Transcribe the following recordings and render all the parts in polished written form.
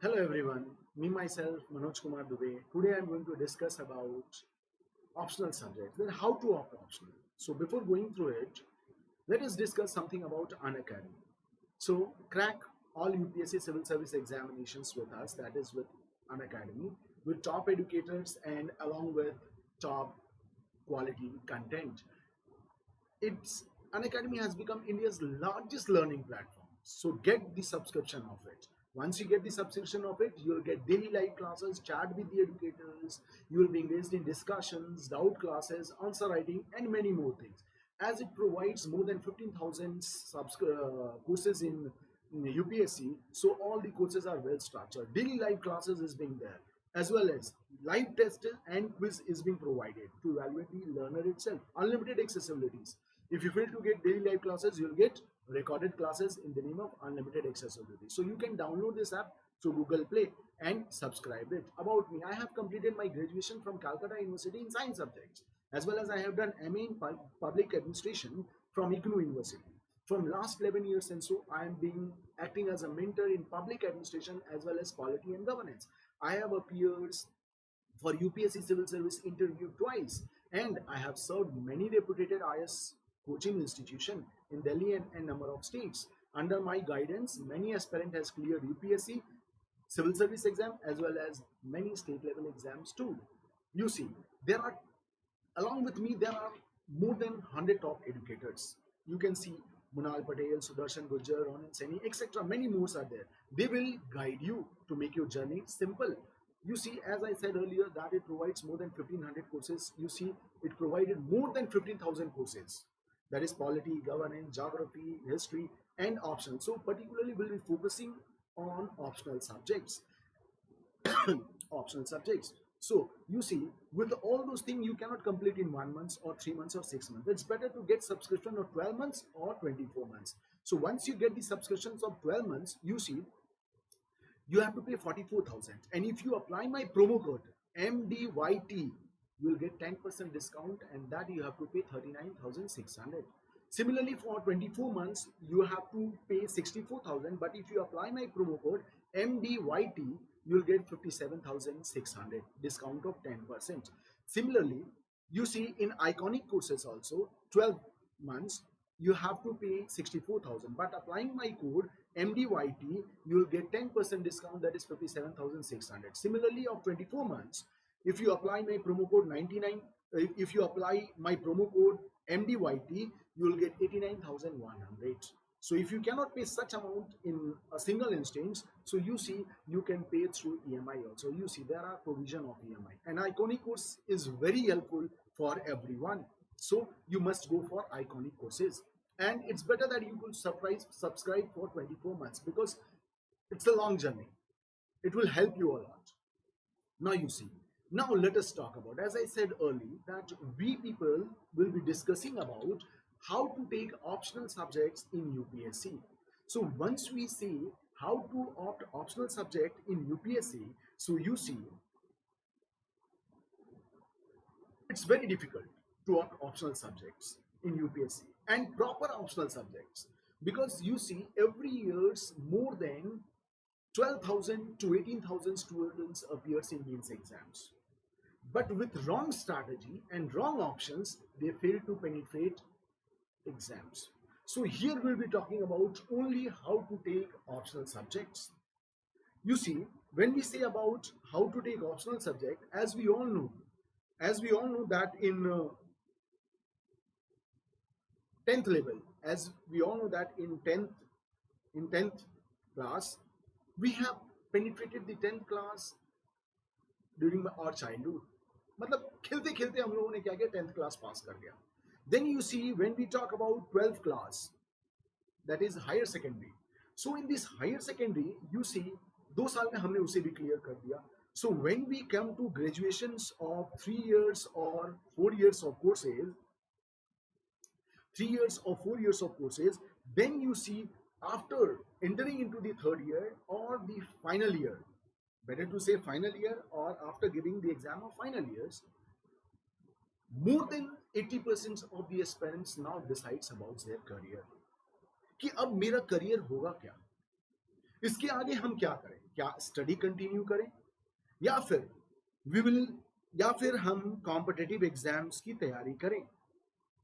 Hello everyone, me myself Manoj Kumar Dubey. Today I'm going to discuss about optional subjects, then how to opt optional. So before going through it, let us discuss something about Unacademy. So crack all UPSC civil service examinations with us, that is with Unacademy, with top educators and along with top quality content. It's Unacademy has become India's largest learning platform. So get the subscription of it. Once you get the subscription of it, you'll get daily live classes, chat with the educators, you will be engaged in discussions, doubt classes, answer writing, and many more things. As it provides more than 15,000 courses in UPSC, so all the courses are well structured. Daily live classes is being there, as well as live test and quiz is being provided to evaluate the learner itself. Unlimited accessibilities. If you fail to get daily live classes, you'll get recorded classes in the name of unlimited accessibility. So you can download this app through Google Play and subscribe it. About me, I have completed my graduation from Calcutta University in science subjects, as well as I have done MA in public administration from IGNOU University. From last 11 years and so, I am being acting as a mentor in public administration as well as polity and governance. I have appeared for UPSC Civil Service interview twice, and I have served many reputed IS coaching institutions in Delhi and number of states. Under my guidance, many aspirant has cleared UPSC civil service exam as well as many state level exams too. You see, there are along with me there are more than 100 top educators. You can see Munal Patel, Sudarshan Gujjar, Ronan Seni, etc. Many more are there. They will guide you to make your journey simple. You see, as I said earlier, that it provides more than 1500 courses. You see, it provided more than 15,000 courses. That is polity, governance, geography, history, and optional. So, particularly, we'll be focusing on optional subjects. Optional subjects. So you see, with all those things, you cannot complete in 1 month or 3 months or 6 months. It's better to get subscription of 12 months or 24 months. So once you get the subscriptions of 12 months, you see, you have to pay 44,000. And if you apply my promo code MDYT, you will get 10% discount, and that you have to pay 39,600. Similarly, for 24 months, you have to pay 64,000. But if you apply my promo code MDYT, you'll get 57,600 discount of 10%. Similarly, you see in iconic courses also 12 months you have to pay 64,000, but applying my code MDYT you will get 10% discount, that is 57,600. Similarly, of 24 months, if you apply my promo code 99, if you apply my promo code MDYT, you will get 89,100. So if you cannot pay such amount in a single instance, so you see you can pay through EMI also. You see there are provision of EMI. And iconic course is very helpful for everyone. So you must go for iconic courses. And it's better that you could subscribe for 24 months because it's a long journey. It will help you a lot. Now you see. Now let us talk about, as I said earlier, that we people will be discussing about how to take optional subjects in UPSC. So once we see how to opt optional subject in UPSC, so you see it's very difficult to opt optional subjects in UPSC and proper optional subjects, because you see every year's more than 12,000 to 18,000 students appears in means exams. But with wrong strategy and wrong options, they fail to penetrate exams. So here we'll be talking about only how to take optional subjects. You see, when we say about how to take optional subject, as we all know that in 10th level, as we all know that in 10th class, we have penetrated the 10th class during our childhood. मतलब खेलते खेलते हम लोगों ने क्या किया, 10th class पास कर गया. Then you see, when we talk about 12th class, that is higher secondary. So in this higher secondary, you see 2 साल में हमने उसे भी clear कर दिया. So when we come to graduations of 3 years or 4 years of courses, 3 years or 4 years of courses, then you see after entering into the third year or the final year, better to say final year, or after giving the exam of final years, more than 80% of the aspirants now decides about their career. कि अब मेरा career होगा क्या, इसके आगे हम क्या करें, क्या स्टडी कंटिन्यू करें, या फिर वी विल, या फिर हम कॉम्पिटिटिव एग्जाम्स की तैयारी करें,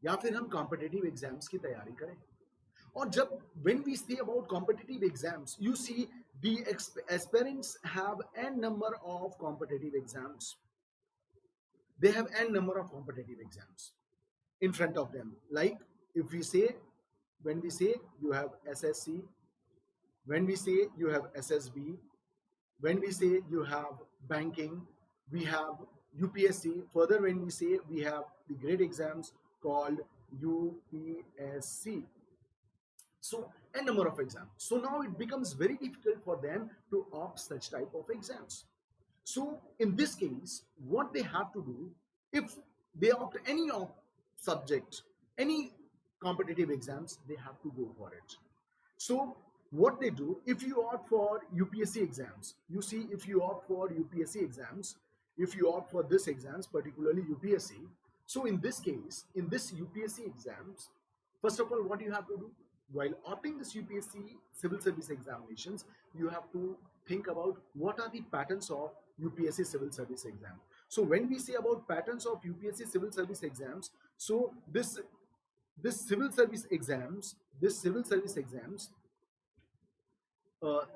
या फिर हम कॉम्पिटिटिव एग्जाम्स की तैयारी करें. और जब when we say about competitive exams, you see the aspirants have n number of competitive exams. They have n number of competitive exams in front of them. Like if we say, when we say you have SSC, when we say you have SSB, when we say you have banking, we have UPSC. Further, when we say we have the grade exams called UPSC. So a number of exams. So now it becomes very difficult for them to opt such type of exams. So in this case, what they have to do, if they opt any of subject, any competitive exams, they have to go for it. So what they do, if you opt for UPSC exams, you see, if you opt for UPSC exams, if you opt for this exams, particularly UPSC, so in this case, in this UPSC exams, first of all, what you have to do, while opting this UPSC civil service examinations, you have to think about what are the patterns of UPSC civil service exam. So when we say about patterns of UPSC civil service exams, so this civil service exams, this civil service exams,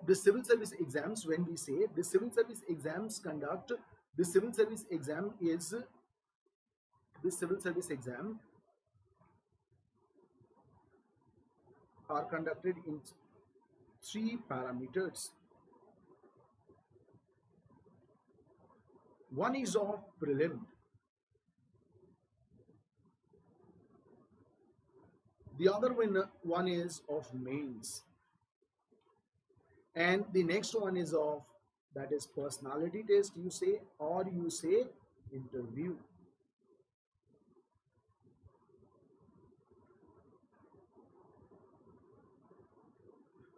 the civil service exams, when we say the civil service exams conduct, the civil service exam is, this civil service exam are conducted in three parameters. One is of prelim, the other one is of mains, and the next one is of, that is personality test, you say, or you say interview.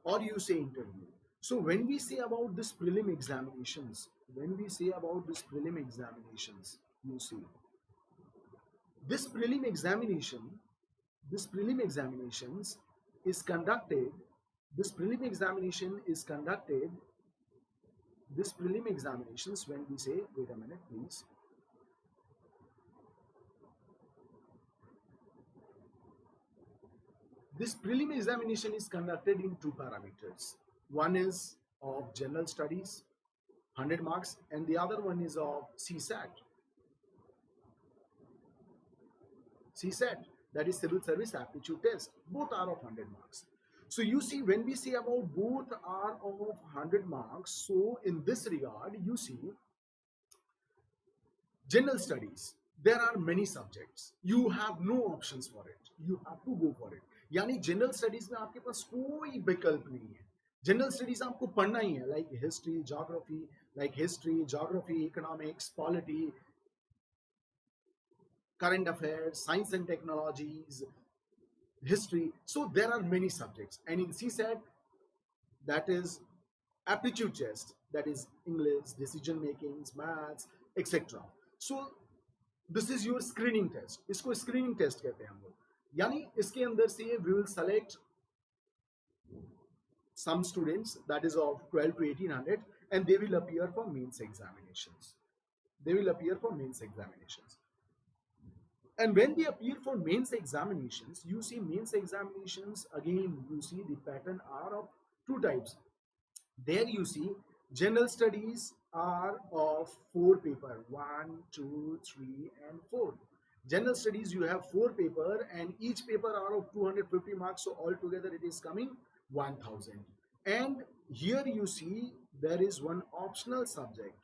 Or you say interview. So when we say about this prelim examinations, when we say about this prelim examinations, you see, this prelim examination, this prelim examinations is conducted, this prelim examination is conducted, this prelim examinations, when we say, wait a minute please, this prelim examination is conducted in two parameters. One is of general studies, 100 marks, and the other one is of CSAT. CSAT, that is Civil Service Aptitude Test. Both are of 100 marks. So you see, when we say about both are of 100 marks, so in this regard, you see, general studies, there are many subjects. You have no options for it. You have to go for it. यानी general studies में आपके पास कोई विकल्प नहीं है. General studies आपको पढ़ना ही है, like history, geography, economics, polity, current affairs, science and technologies, history. So there are many subjects. And in CSAT, that is aptitude test, that is English, decision making, maths, etc. So this is your screening test. इसको screening test कहते हैं हम लोग. यानी इसके अंदर से we will select some students, that is of 12 to 1800, and they will appear for mains examinations. They will appear for mains examinations. And when they appear for mains examinations, you see mains examinations, again, you see the pattern are of two types. There you see general studies are of 4 paper, 1, 2, 3, and 4. General studies, you have 4 paper, and each paper are of 250 marks, so altogether it is coming 1000. And here you see there is one optional subject.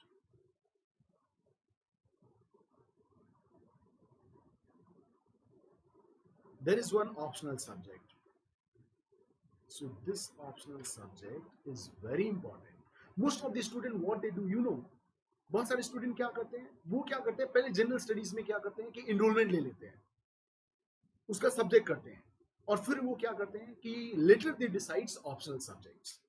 There is one optional subject. So this optional subject is very important. Most of the student, what they do, you know, बहुत सारे student क्या करते हैं, वो क्या करते हैं, पहले जनरल स्टडीज में क्या करते हैं कि इनरोलमेंट ले लेते हैं, उसका सब्जेक्ट करते हैं, और फिर वो क्या करते हैं कि later they decides optional subjects.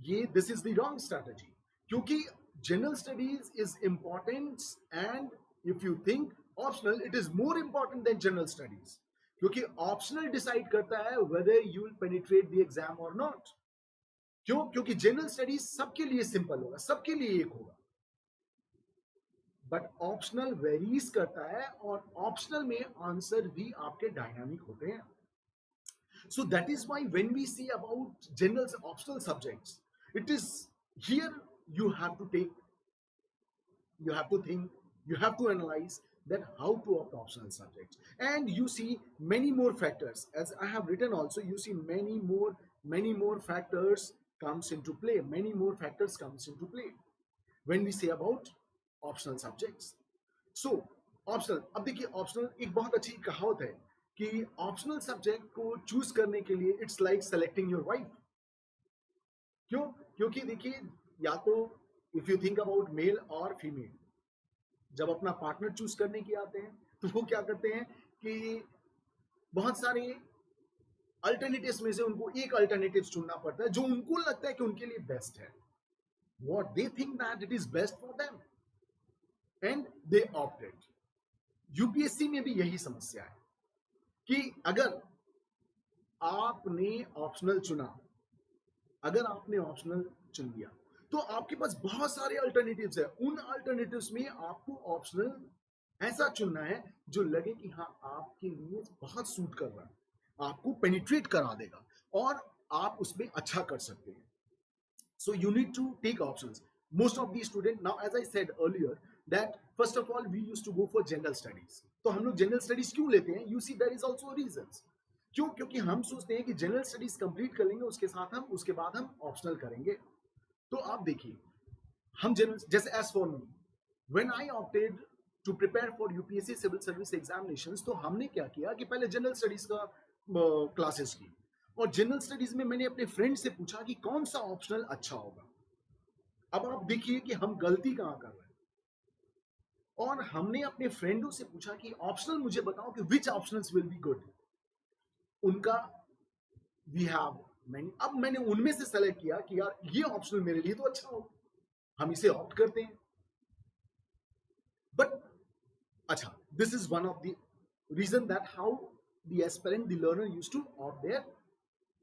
ये this is the wrong strategy, क्योंकि general studies is important, and if you think optional, it is more important than general studies, क्योंकि ऑप्शनल डिसाइड करता है whether you will penetrate the exam or not. क्यों? क्योंकि general studies सबके लिए simple होगा, सबके लिए एक होगा, बट ऑप्शनल वेरीज करता है और ऑप्शनल में आंसर भी आपके डायनामिक होते हैं. So that is why when we see about general optional subjects, it is here you have to take, you have to think, you have to analyze that how to opt optional subjects. And you see many more factors. As I have written also, you see many more factors comes into play. Many more factors comes into play when we say about optional subjects. So optional, अब देखिए optional एक बहुत अच्छी कहावत है कि optional subject को choose करने के लिए it's like selecting your wife. क्यों? क्योंकि देखिए, या तो if you think about male और फीमेल, जब अपना पार्टनर चूज करने के आते हैं तो वो क्या करते हैं कि बहुत सारे अल्टरनेटिव्स में से उनको एक अल्टरनेटिव चुनना पड़ता है जो उनको लगता है कि उनके लिए बेस्ट है, what they think that it is best for them, and they opted. UPSC में भी यही समस्या है कि अगर आपने ऑप्शनल चुना, अगर आपने ऑप्शनल चुन लिया तो आपके पास बहुत सारे अल्टरनेटिव्स है. उन अल्टरनेटिव्स में आपको ऑप्शनल ऐसा चुनना है जो लगे कि हाँ आपके लिए बहुत सूट कर रहा है, आपको पेनिट्रेट करा देगा और आप उसमें अच्छा कर सकते हैं. So you need to take options. Most of the students now, as I said earlier, that first of all we used to go for general studies. तो हम लोग जनरल स्टडीज क्यों लेते हैं? You see there is also reasons. क्यों? क्योंकि हम सोचते हैं कि जनरल स्टडीज कंप्लीट कर लेंगे, उसके बाद हम ऑप्शनल करेंगे. तो आप देखिए, हम जनरल, जैसे as for me, when I opted to prepare for UPSC civil service examinations, तो हमने क्या किया कि पहले जनरल स्टडीज का क्लासेस की, और जनरल स्टडीज में मैंने अपने फ्रेंड से पूछा कि कौन सा ऑप्शनल अच्छा होगा. अब आप देखिए कि हम गलती कहां कर रहे हैं. और हमने अपने फ्रेंडों से पूछा कि ऑप्शनल मुझे बताओ कि विच ऑप्शनल्स विल बी गुड. उनका वी हैव मैनी, अब मैंने उनमें से सेलेक्ट किया कि यार ये ऑप्शनल मेरे लिए तो अच्छा हो, हम इसे ऑप्ट करते हैं. बट अच्छा, this is one of the reason that how the aspirant, the learner used to opt their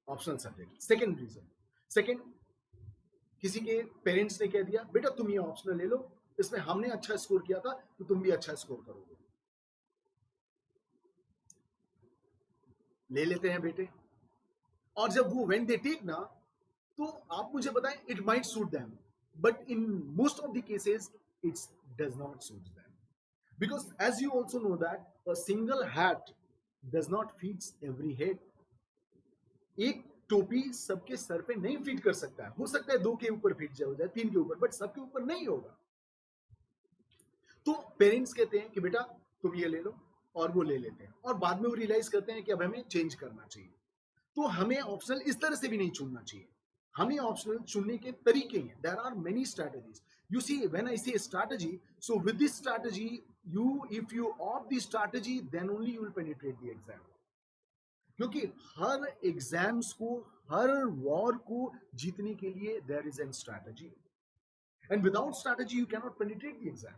optional subject. Second reason, second, किसी के पेरेंट्स ने कह दिया बेटा तुम ये ऑप्शनल ले लो, इसमें हमने अच्छा स्कोर किया था तो तुम भी अच्छा स्कोर करोगे. ले लेते हैं बेटे, और जब वो व्हेन दे टेक ना, तो आप मुझे बताएं it might suit them, but in most of the cases it's does not suit them, because as you also know that a single hat does not fits every head. एक टोपी सबके sir पे नहीं फिट कर सकता है, हो सकता है दो के ऊपर फिट जाए, तीन के ऊपर, बट सबके ऊपर नहीं होगा. तो पेरेंट्स कहते हैं कि बेटा तुम ये ले लो, और वो ले लेते हैं, और बाद में वो रियलाइज करते हैं कि अब हमें चेंज करना चाहिए. तो हमें ऑप्शनल इस तरह से भी नहीं चुनना चाहिए. हमें ऑप्शनल चुनने के तरीके हैं. There are many strategies. You see, when I say strategy, so with this strategy, if you opt the strategy, then only you will penetrate the exam. क्योंकि हर एग्जाम्स को, हर वॉर को जीतने के लिए there is an strategy, and without strategy you can not penetrate the exam.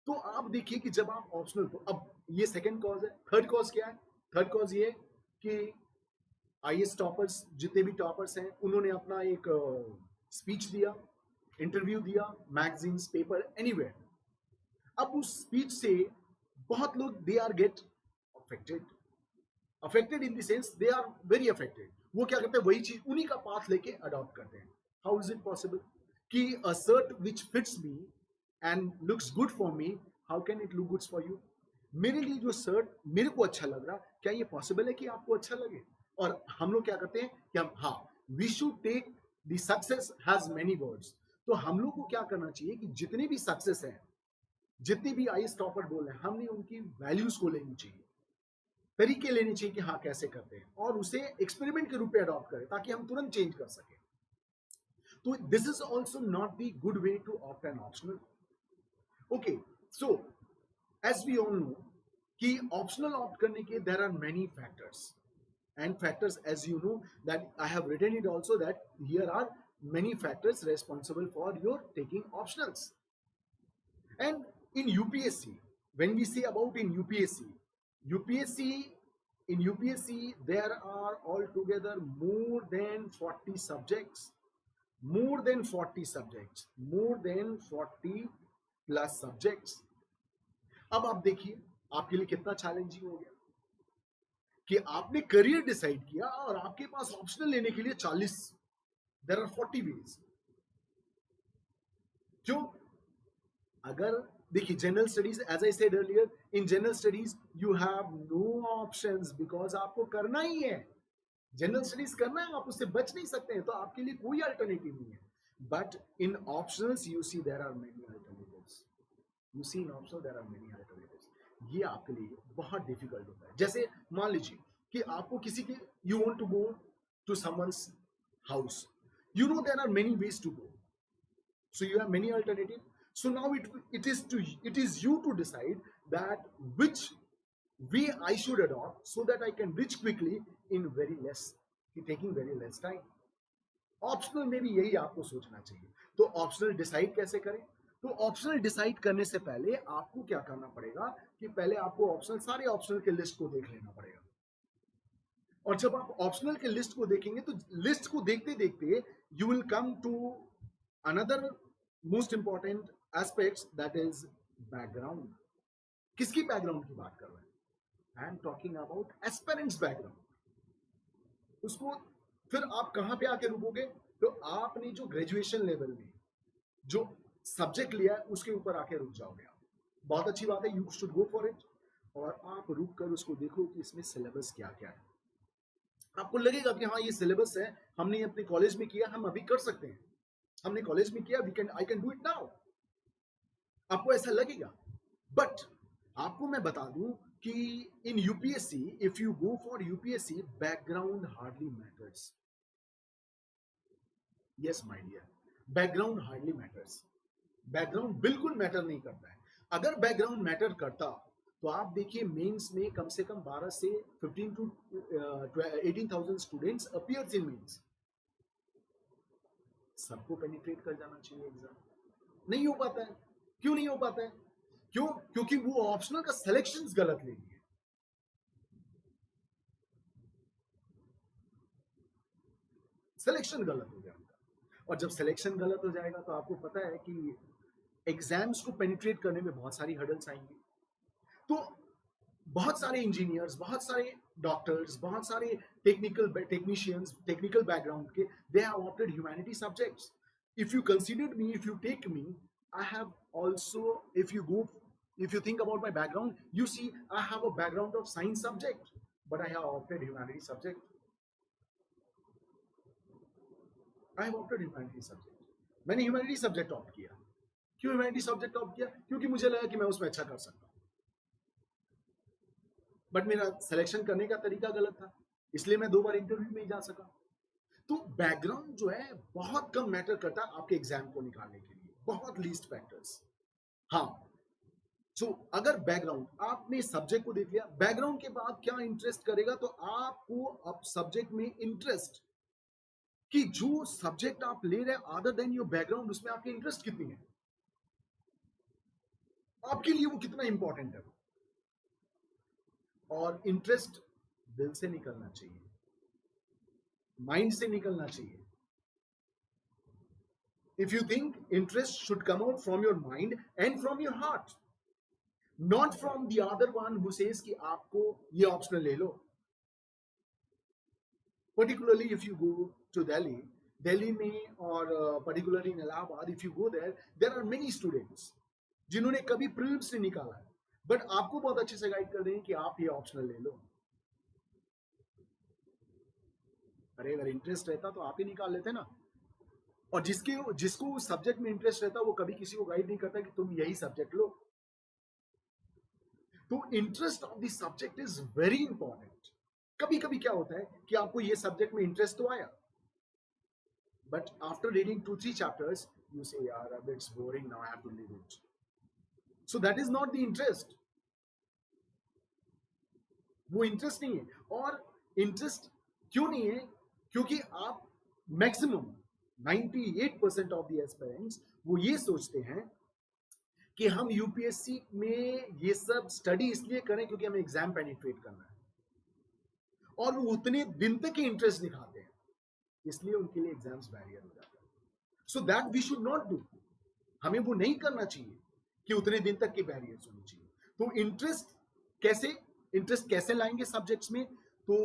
तो आप देखिए कि जब आप ऑप्शनल को, अब ये सेकंड कॉज है. थर्ड कॉज क्या है? थर्ड कॉज ये कि आईएएस टॉपर्स, जितने भी टॉपर्स हैं, उन्होंने अपना एक स्पीच दिया, इंटरव्यू दिया, मैगजीन्स, पेपर, एनीवेयर. अब उस स्पीच से बहुत लोग they are get affected. Affected in the sense they are very affected. वो क्या करते हैं, वही चीज उन्हीं का पाथ लेके अडॉप्ट करते हैं. हाउ इज इट पॉसिबल कि a shirt which fits me and looks good for me, how can it look good for you? मेरे लिए जो शर्ट मेरे को अच्छा लग रहा, क्या ये पॉसिबल है कि आपको अच्छा लगे? और हम लोग क्या करते हैं कि हम, हाँ, we should take the success has many words. तो हम लोग को क्या करना चाहिए कि जितने भी सक्सेस हैं, जितने भी आईएएस टॉपर बोल रहे हैं, हमने उनकी वैल्यूज को लेनी चाहिए, तरीके लेने चाहिए कि हाँ कैसे करते हैं, और उसे एक्सपेरिमेंट के रूप में अडॉप्ट करें ताकि हम तुरंत चेंज कर सकें. तो this is also not the good way to opt an optional. Okay, so as we all know कि ऑप्शनल ऑप्ट करने के there are many factors, and factors, as you know that I have written it also, that here are many factors responsible for your taking optionals. And in UPSC, when we say about in UPSC, in UPSC there are altogether more than 40 subjects. more than 40 subjects, more than 40 plus subjects. अब आप देखिए आपके लिए कितना challenging हो गया कि आपने करियर डिसाइड किया और आपके पास ऑप्शनल लेने के लिए 40, देयर आर 40 वेज. क्यों? अगर देखिए general studies, as I said earlier, in general studies you have no options because आपको करना ही है. जनरल स्टडीज करना है, आप उससे बच नहीं सकते हैं, तो आपके लिए कोई अल्टरनेटिव नहीं है. But in optionals you see there are many alternatives. You see in optional there are many alternatives. ये आपके लिए बहुत डिफिकल्ट होता है. जैसे मान लीजिए कि आपको किसी के, you want to go to someone's house, you know there are many ways to go, so you have many alternatives. So now it is you to decide that which way I should adopt so that I can reach quickly in very less, taking very less time. Optional में भी यही आपको सोचना चाहिए. तो optional decide कैसे करें? तो ऑप्शनल डिसाइड करने से पहले आपको क्या करना पड़ेगा कि पहले आपको ऑप्शनल, सारे ऑप्शनल के लिस्ट को देख लेना पड़ेगा. और जब आप ऑप्शनल के लिस्ट को देखेंगे तो लिस्ट को देखते देखते you will come to another most important aspects, that is background. किसकी बैकग्राउंड की बात कर रहे हैं? I am talking about aspirants background. उसको फिर आप कहां पे आके रुकोगे? तो आपने जो ग्रेजुएशन लेवल में जो सब्जेक्ट लिया है उसके ऊपर आके रुक जाओगे आप. बहुत अच्छी बात है, you should go for it. और आप रुक कर उसको देखो कि इसमें सिलेबस क्या क्या है. आपको लगेगा कि हाँ ये सिलेबस है, हमने अपने कॉलेज में किया, हम अभी कर सकते हैं, हमने कॉलेज में किया, I can do it now. आपको ऐसा लगेगा. बट आपको मैं बता दूं कि in UPSC, if you go for UPSC, background hardly matters. Yes my dear, background hardly matters. Background बिल्कुल मैटर नहीं करता है. अगर बैकग्राउंड मैटर करता तो आप देखिए मेंस में कम से कम 12 से 15 to 18,000 students appears in mains. सबको पेनिट्रेट कर जाना चाहिए एग्जाम. नहीं हो पाता है. क्यों नहीं हो पाता है? क्यों? क्योंकि वो ऑप्शनल का सिलेक्शंस गलत ले लिए. सिलेक्शन गलत हो गया उनका. और जब सिलेक्शन गलत हो जाएगा तो आपको पता है कि एग्जाम्स को पेनिट्रेट करने में बहुत सारी हर्डल्स आएंगी. तो बहुत सारे इंजीनियर्स, बहुत सारे डॉक्टर्स, बहुत सारे टेक्नीशियंस, टेक्निकल बैकग्राउंड के, they have opted humanity subjects. If you consider me, if you take me, I have also, if you think about my background, you see I have a background of science subject, but I have opted humanity subject. I have opted humanity subject. मैंने humanity subject opt किया. क्यों humanity subject opt किया? क्योंकि मुझे लगा कि मैं उसमें अच्छा कर सकता हूँ. बट मेरा सिलेक्शन करने का तरीका गलत था, इसलिए मैं 2 बार इंटरव्यू में ही जा सका. तो बैकग्राउंड जो है बहुत कम मैटर करता है आपके एग्जाम को निकालने के लिए, बहुत लीस्ट फैक्टर्स. हाँ, सो अगर बैकग्राउंड, आपने सब्जेक्ट को देख लिया, बैकग्राउंड के बाद क्या इंटरेस्ट करेगा, तो आपको अब सब्जेक्ट में इंटरेस्ट, कि जो सब्जेक्ट आप ले रहे हैं अदर देन योर बैकग्राउंड, उसमें आपकी इंटरेस्ट कितनी है, आपके लिए वो कितना इंपॉर्टेंट है. और इंटरेस्ट दिल से निकलना चाहिए, माइंड से निकलना चाहिए. If you think, interest should come out from your mind and from your heart, not from the other one who says कि आपको ये ऑप्शनल ले लो. Particularly if you go to Delhi में, और particularly in Allahabad, if you go there are many students जिन्होंने कभी prelims नहीं निकाला है, बट आपको बहुत अच्छे से गाइड कर देंगे कि आप ये ऑप्शनल ले लो. अरे अगर इंटरेस्ट रहता तो आप ही निकाल लेते ना. और जिसको सब्जेक्ट में इंटरेस्ट रहता वो कभी किसी को गाइड नहीं करता कि तुम यही सब्जेक्ट लो. तो interest of the subject is very important. कभी कभी क्या होता है कि आपको ये सब्जेक्ट में इंटरेस्ट तो आया, but after reading 2-3 chapters you say यार अब it's boring, now I have to leave it. So that is not the interest. वो इंटरेस्ट नहीं है. और इंटरेस्ट क्यों नहीं है? क्योंकि आप मैक्सिमम 98% ऑफ द एस्पिरेंट्स वो ये सोचते हैं कि हम यूपीएससी में ये सब स्टडी इसलिए करें क्योंकि हमें एग्जाम पेनिट्रेट करना है, और वो उतने दिन तक ही इंटरेस्ट दिखाते हैं, इसलिए उनके लिए एग्जाम्स बैरियर हो जाता है. So that we should not do. हमें वो नहीं करना चाहिए कि उतने दिन तक की बैरियर्स होनी चाहिए. तो इंटरेस्ट कैसे लाएंगे सब्जेक्ट्स में? तो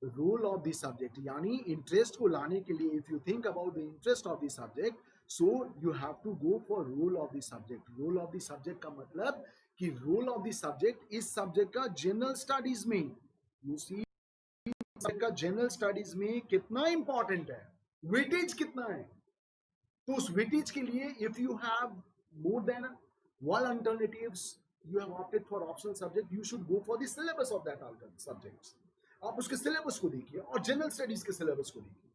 रोल ऑफ द सब्जेक्ट, यानी इंटरेस्ट को लाने के लिए if you think about the interest of the subject, so you have to go for role of the subject. Role of the subject का मतलब कि रोल ऑफ द सब्जेक्ट इस subject का जनरल स्टडीज में, यू सी का general studies में कितना important है, वेटेज कितना है. तो उस वेटेज के लिए if you have more than one alternatives, you have opted for optional subject, you should go for the syllabus of that alternate subjects. आप उसके सिलेबस को देखिए और जनरल स्टडीज के सिलेबस को देखिए.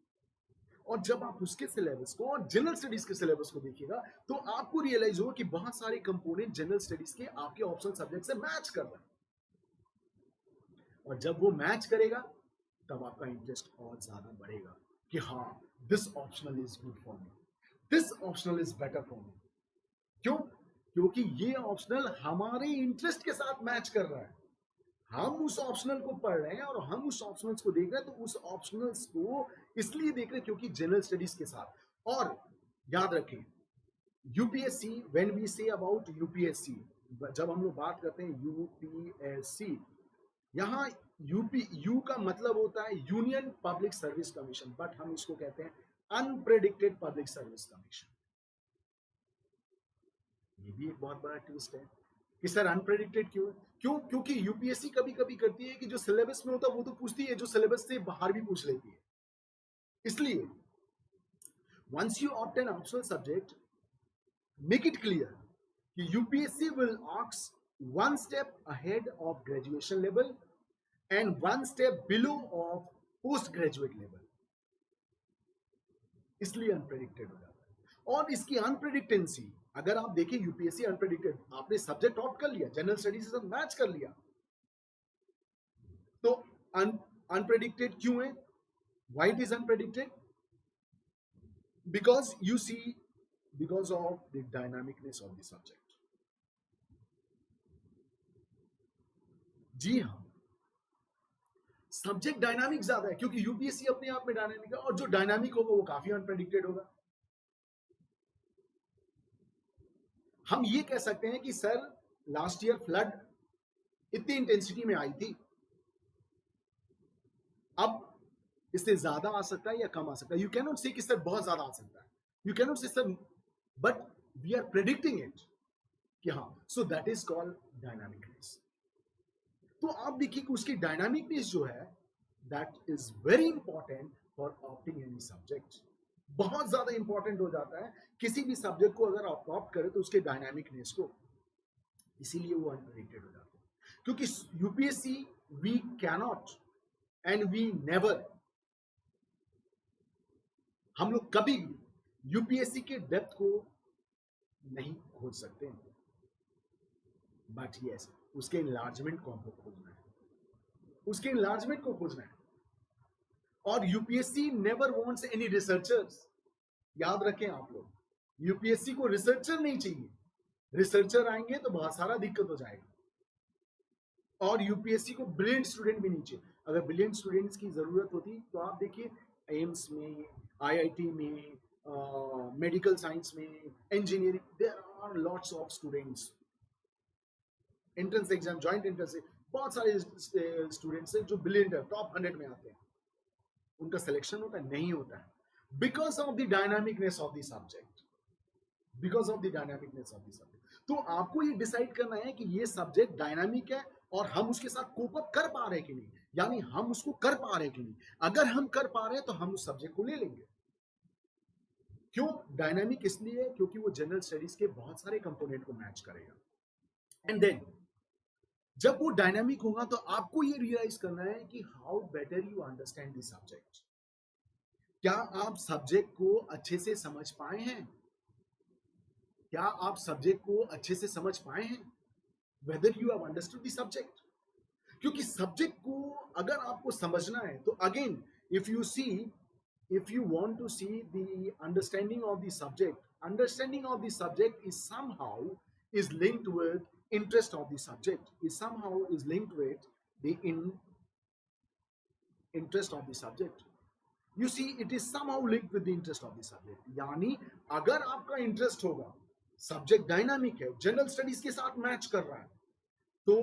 और जब आप उसके सिलेबस को और जनरल स्टडीज के सिलेबस को देखिएगा तो आपको रियलाइज होगा कि बहुत सारे कंपोनेंट जनरल स्टडीज के आपके ऑप्शनल सब्जेक्ट से मैच कर रहे हैं. और जब वो मैच करेगा तब आपका इंटरेस्ट और ज्यादा बढ़ेगा कि हाँ, this optional is good for me, this optional is better for me. क्यों? क्योंकि ये ऑप्शनल हमारे इंटरेस्ट के साथ मैच कर रहा है. हम उस ऑप्शनल को पढ़ रहे हैं और हम उस ऑप्शनल्स को देख रहे हैं. तो उस ऑप्शनल्स को इसलिए देख रहे हैं क्योंकि जनरल स्टडीज के साथ. और याद रखें, UPSC, when we say about UPSC, जब हम लोग बात करते हैं यूपीएससी, यहाँ यू का मतलब होता है union public service commission, but हम इसको कहते हैं अनप्रेडिक्टेड पब्लिक सर्विस कमीशन. ये भी एक बहुत बड़ा ट्विस्ट है कि सर अनप्रेडिक्टेड क्यों? क्योंकि यूपीएससी कभी कभी करती है कि जो सिलेबस में होता है वो तो पूछती है, जो सिलेबस से बाहर भी पूछ लेती है. इसलिए once you opt an optional subject, make it clear कि UPSC will ask one step ahead of graduation level and one step below of post graduate level. इसलिए अनप्रेडिक्टेड हो जाता है. और इसकी अनप्रेडिक्टेंसी अगर आप देखें, यूपीएससी अनप्रेडिक्टेड, आपने सब्जेक्ट ऑप्ट कर लिया, जनरल स्टडीज से मैच कर लिया, तो अनप्रेडिक्टेड क्यों है? Why it is unpredicted? Because you see, because of the dynamicness of the subject. जी हाँ, सब्जेक्ट डायनामिक ज्यादा है क्योंकि यूपीएससी अपने आप में डायनामिक है, और जो डायनामिक होगा वो काफी अनप्रेडिक्टेड होगा. हम ये कह सकते हैं कि सर लास्ट ईयर फ्लड इतनी इंटेंसिटी में आई थी, अब इससे ज्यादा आ सकता है या कम आ सकता है. यू कैन नॉट से कि सर बहुत ज्यादा आ सकता है, you can not say sir, but we are predicting it कि हाँ. So that is called dynamicness. तो आप देखिए कि उसकी डायनामिकनेस जो है that is very important for opting any subject. बहुत ज्यादा इंपॉर्टेंट हो जाता है किसी भी सब्जेक्ट को अगर आप ऑप्ट करें तो उसके डायनामिकनेस को. इसीलिए वो अनप्रेडिक्टेड हो जाता है. क्योंकि UPSC we cannot and we never, हम लोग कभी भी यूपीएससी के डेप्थ को नहीं खोज सकते, बट यस उसके इनलार्जमेंट को हमको खोजना है, उसके इनलार्जमेंट को खोजना है. और UPSC never wants any researchers. याद रखें आप लोग, यूपीएससी को रिसर्चर नहीं चाहिए. रिसर्चर आएंगे तो बहुत सारा दिक्कत हो जाएगा. और यूपीएससी को ब्रिलियंट स्टूडेंट भी नहीं चाहिए. अगर ब्रिलियंट स्टूडेंट्स की जरूरत होती तो आप देखिए एम्स में, आईआईटी में, मेडिकल साइंस में, engineering, there are lots of students. Entrance exam, joint entrance, बहुत सारे स्टूडेंट्स हैं जो ब्रिलियंट है, टॉप 100 में आते हैं. उनका सिलेक्शन होता है? नहीं होता है. Because of the dynamicness of the subject, because of the dynamicness of the subject. तो आपको ये डिसाइड करना है कि ये सब्जेक्ट डायनामिक है और हम उसके साथ कोप अप कर पा रहे हैं कि नहीं, यानी हम उसको कर पा रहे हैं कि नहीं. अगर हम कर पा रहे हैं तो हम उस सब्जेक्ट को ले लेंगे. क्यों डायनामिक? इसलिए क्योंकि वो जनरल स्टडीज के बहुत सारे कंपोनेंट को मैच करेगा. एंड देन जब वो डायनामिक होगा तो आपको ये रियलाइज करना है कि how better you understand the subject. क्या आप सब्जेक्ट को अच्छे से समझ पाए हैं? क्या आप सब्जेक्ट को अच्छे से समझ पाए हैं? Whether you have understood the subject. क्योंकि सब्जेक्ट को अगर आपको समझना है तो again if you see, if you want to see the understanding of the subject, understanding of the subject is somehow is linked with interest of the subject, is somehow is linked with the interest of the subject. You see, it is somehow linked with the interest of the subject. यानी अगर आपका interest होगा, subject dynamic है, general studies के साथ match कर रहा है, तो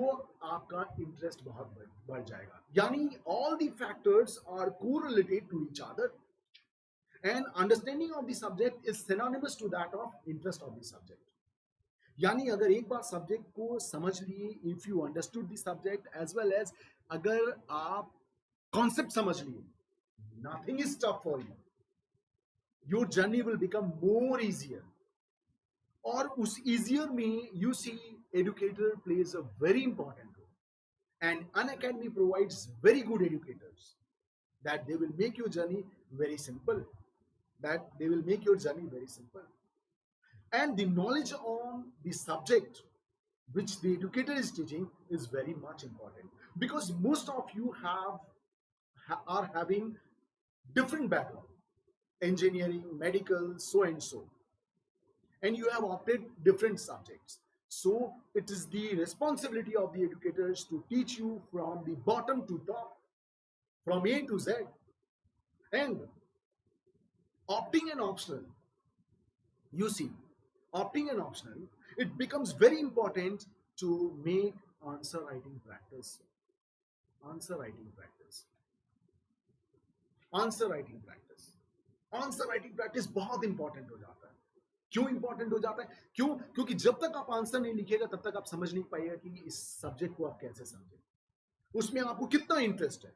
आपका इंटरेस्ट बहुत बढ़ जाएगा. यानी all the factors are correlated to each other, and understanding of the subject is synonymous to that of interest of the subject. यानी अगर एक बार सब्जेक्ट को समझ लिए, if you understood the subject as well as अगर आप concept समझ लिए, nothing is tough for you. Your journey will become more easier. और उस easier में you see educator plays a very important role, and Unacademy provides very good educators that they will make your journey very simple. And the knowledge on the subject which the educator is teaching is very much important, because most of you are having different background, engineering, medical, so and so, and you have opted different subjects. So it is the responsibility of the educators to teach you from the bottom to top, from A to Z. And opting an optional, you see, opting an optional, it becomes very important to make answer writing practice. Answer writing practice. Answer writing practice. Answer writing practice बहुत important हो जाता है. क्यों important हो जाता है? क्यों? क्योंकि जब तक आप आंसर नहीं लिखिएगा तब तक आप समझ नहीं पाइएगा कि इस सब्जेक्ट को आप कैसे समझें, उसमें आपको कितना इंटरेस्ट है.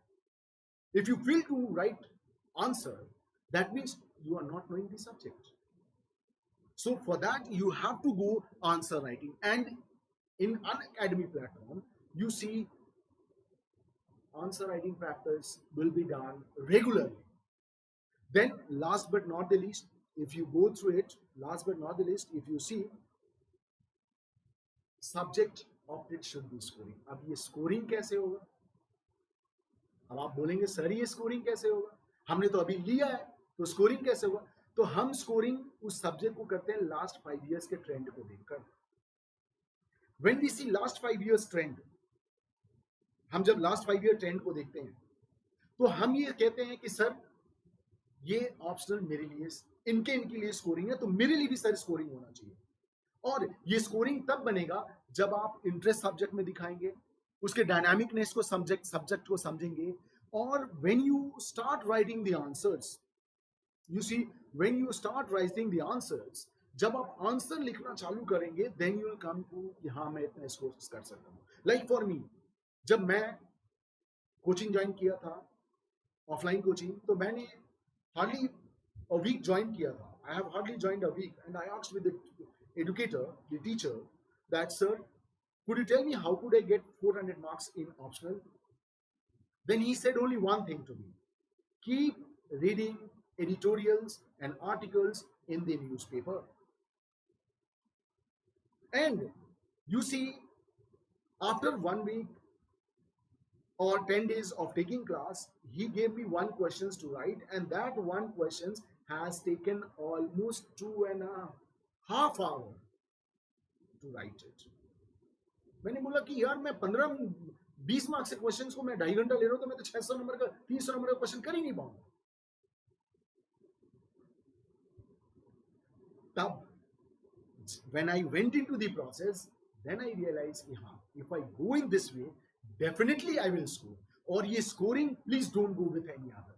If you feel to write answer, that means you are not knowing the subject. So for that you have to go answer writing, and in Unacademy platform you see answer writing practice will be done regularly. Then last but not the least, if you go through it, last but not the least, if you see subject opted should be scoring. अब ये scoring कैसे होगा? अब आप बोलेंगे sir ये scoring कैसे होगा, हमने तो अभी लिया है, तो स्कोरिंग कैसे होगा? तो हम स्कोरिंग उस सब्जेक्ट को करते हैं लास्ट 5 इयर्स के ट्रेंड को देखकर. When we see last 5 years trend, हम जब लास्ट 5 ईयर ट्रेंड को देखते हैं तो हम ये कहते हैं कि सर ये ऑप्शनल मेरे लिए, इनके लिए स्कोरिंग है, तो मेरे लिए भी सर स्कोरिंग होना चाहिए. और ये स्कोरिंग तब बनेगा जब आप इंटरेस्ट सब्जेक्ट में दिखाएंगे, उसके डायनामिकनेस को सब्जेक्ट को समझेंगे, और when you start writing the answers, you see when you start writing the answers, जब आप आंसर लिखना चालू करेंगे, then you will come to कि हाँ मैं इतना स्कोर कर सकता हूँ. लाइक फॉर मी, जब मैं कोचिंग ज्वाइन किया था, ऑफलाइन कोचिंग, तो मैंने हार्डली अ वीक ज्वाइन किया था. I have hardly joined a week, and I asked with the educator, the teacher, that sir, could you tell me how could I get 400 marks in optional? Then he said only one thing to me: keep reading editorials and articles in the newspaper. And you see, after 1 week or 10 days of taking class, he gave me one questions to write, and that one questions has taken almost 2.5 hours to write it. मैंने बोला कि यार मैं 15-20 marks के questions को मैं 2.5 घंटा ले रहा हूं, तो मैं तो 600 नंबर का 300 नंबर का क्वेश्चन कर ही नहीं पाऊंगा. तब when I went into the process, then I realized कि हाँ, if I go in this way, definitely I will score. और ये scoring, please don't go with any other.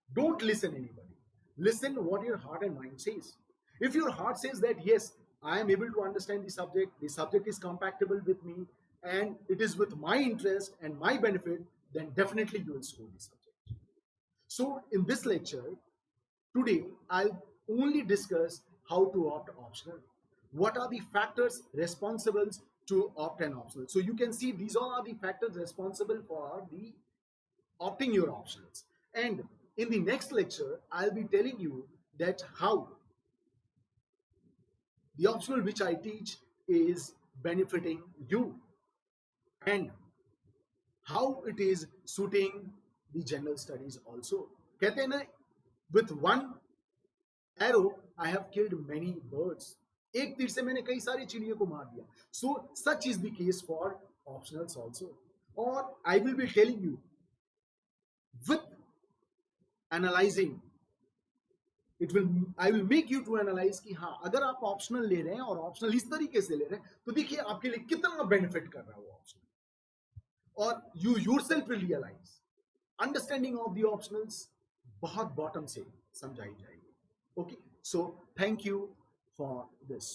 Don't listen anybody. Listen what your heart and mind says. If your heart says that yes, I am able to understand the subject is compatible with me, and it is with my interest and my benefit, then definitely you will score the subject. So in this lecture today, I'll only discuss how to opt optional. What are the factors responsible to opt an optional? So you can see these all are the factors responsible for the opting your optionals. And in the next lecture, I'll be telling you that how the optional which I teach is benefiting you, and how it is suiting the general studies also. कहते हैं ना, with one arrow I have killed many birds. एक तीर से मैंने कई सारी चिड़ियों को मार दिया. So such is the case for optionals also. Or I will be telling you with analysing, I will make you to analyse कि हाँ, अगर आप ऑप्शनल ले रहे हैं और ऑप्शनल इस तरीके से ले रहे हैं तो देखिए आपके लिए कितना बेनिफिट कर रहा है वो ऑप्शनल, और you yourself will realise understanding of the optionals बहुत बॉटम से समझाई जाएगी. Okay, so thank you for this.